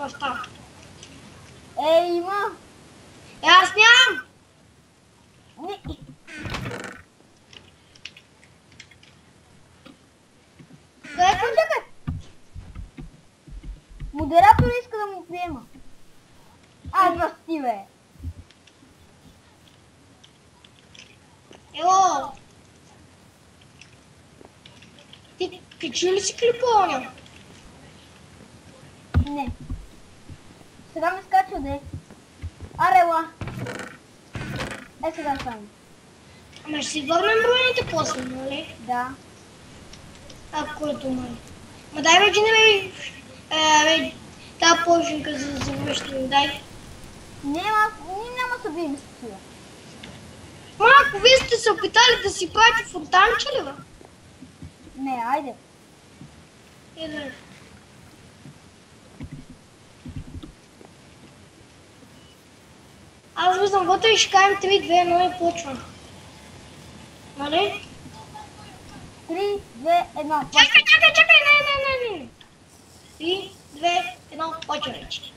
Оста. Има. Аз нямам. Чакай. Модератор иска да му приема. Здрасти, бе. Ело. Ти качи ли си клипоня? Не. Сега ме скача, де. Арела. Сега стане. Ама ще си върнем броните после, нали? Да. Който май. Ма дай вече не бе, тази пложинка за завръщане, дай. Няма да бием с това. Малко, вие сте се опитали да си правите фонтанче ли, бе? Не, айде. Иде. Аз виждам вътре и ще кажем 3, 2, 1 и почвам. Нали? 3, 2, 1. Чакай, не. 3, 2, 1, почва вече.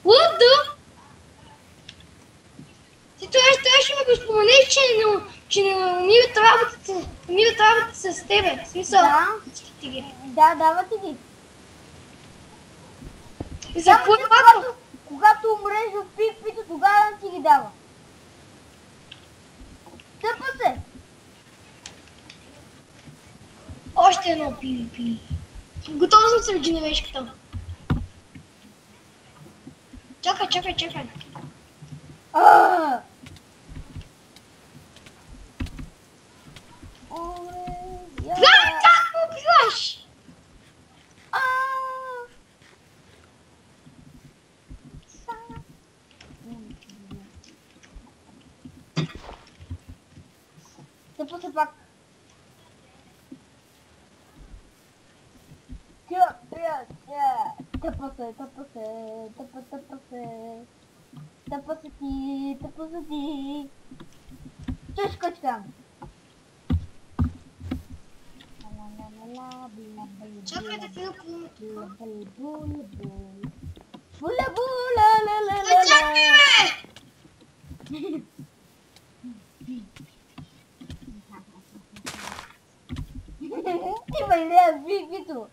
What the? Ти трябваше да ми го споменеш, че не умират работата с тебе. В смисъл? Да, дава ти ги. И за кой пак? Когато умреш в пипито, тогава ти ги дава. Тъпа се. Още едно PvP. Готов съм с дженевешката. Чакай. Как му убиваш? Тъпа се пак. Тъпа се ти. Чуй скочка. Чакай да пия Има идея с бибито.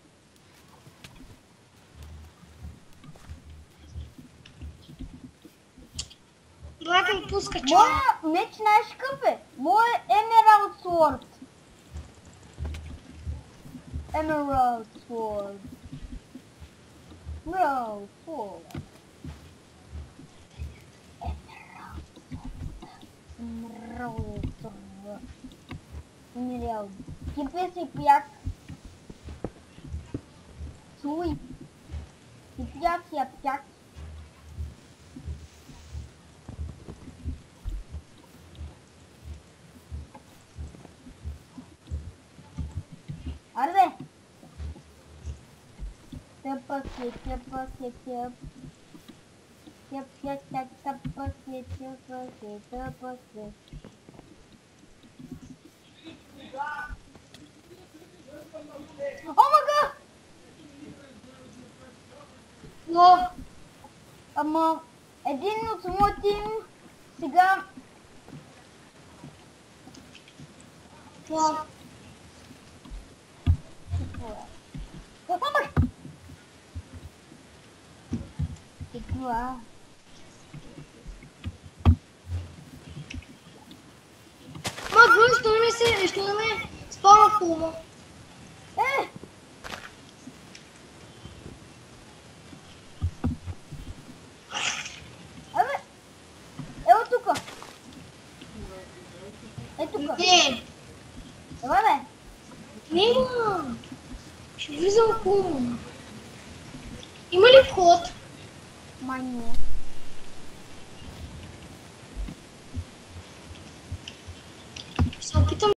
Блака ми пуска чао. Моя меч най-шкъп е. Моя Emerald Sword. Emerald Sword. Emerald. Кипе си пияк. Чуй. Пияк си пияк. Арде! Тъпа си. Омага! Но, Ама, един от моят тим сега... но, Това. Грън, ще да ме спава в клуба. Абе, ево тука. Тука. Не, Ела бе. няма. Ще влизам в клуба. Има ли вход? Май не. Ще се опитам